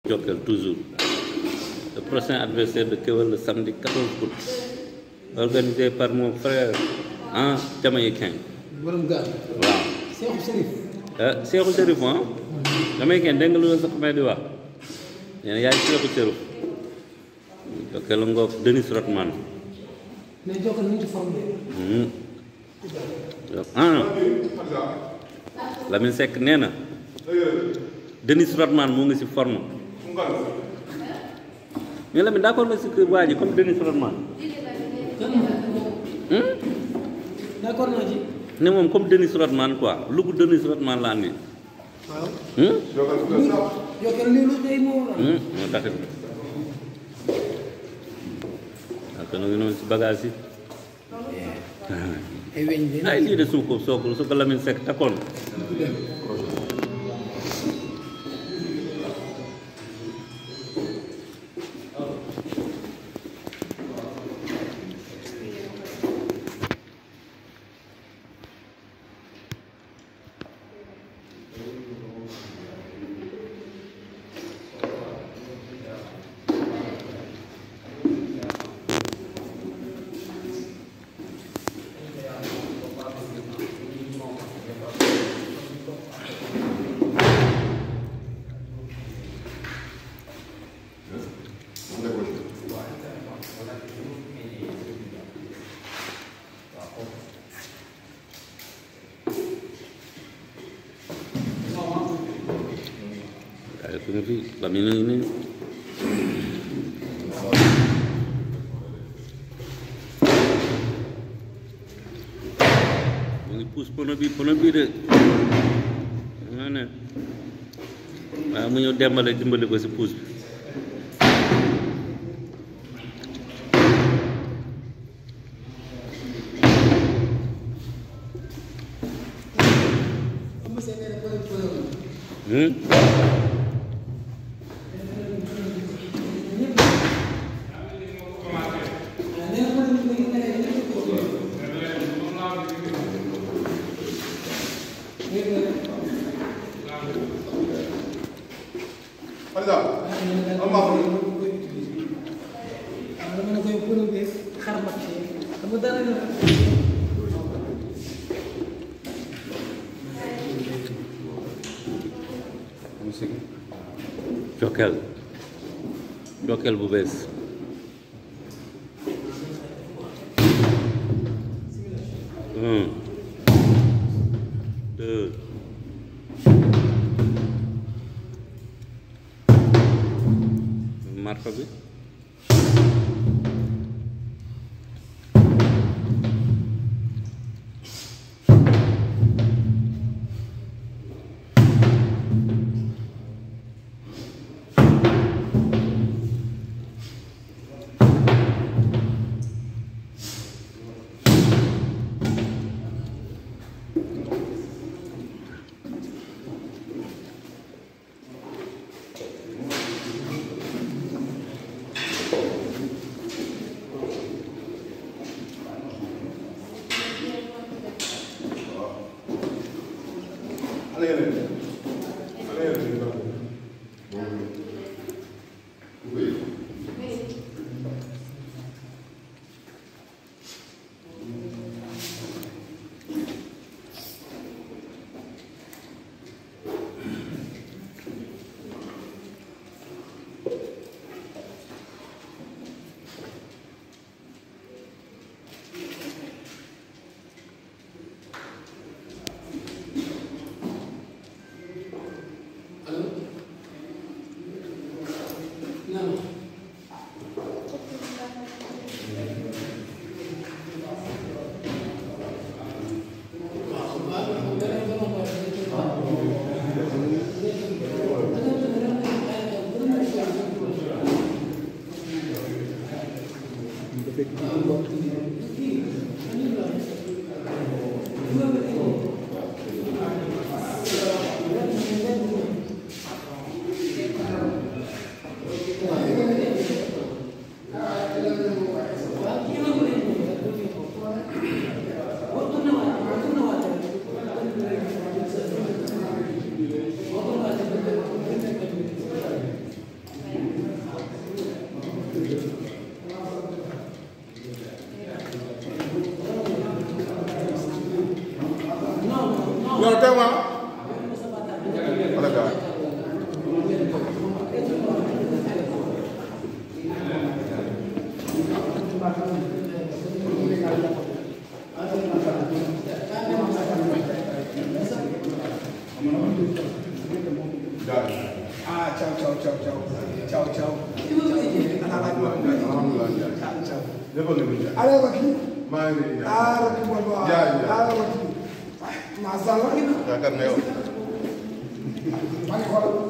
Jokal toujours. Le prochain adversaire de Kewel le samedi 14 août, organisé par mon frère jamaïcain. Waaw. Cheikhou Chérif. Cheikhou Chérif jamaïcain dégg nga lu la sax may di wax. Yéen yaay Cheikhou Chérif. Jokal ngoog Denis Rodman. Mais Jokal mu ngi ci forme. Lamine Seck nee na Denis Rodman mu ngi si forme. mais Lamine d'accord nga si waa ji comme Denis Rodman. D'accord naa ci. ne moom comme Denis Rodman quoi lugu Denis Rodman la andi. waaw. Jokal lii lu day moo la. moo taxit. ak nu ngi noonu si bagage yi. ay weñ de. ay lii de su ko Lamine Seck takkoon. Lamine ini mu ngi puus pono bi de nga ne waaw mu ñëw dimbali ko si puus bi Jokal bu bees marfa bi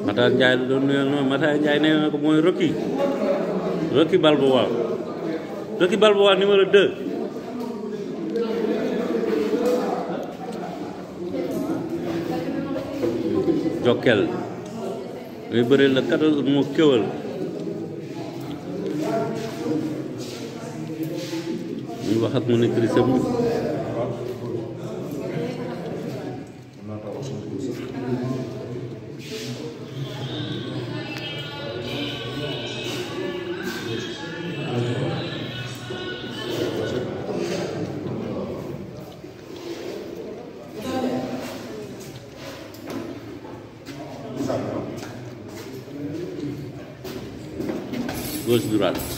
Matar Ndiaye la doon nuyoo noonu Matar Ndiaye nee na ko mooy Rocky Balboa numéro 2. Jokkel muy bëri la 14 moo kéwal ñu wax ak mu ne grisam gauche droite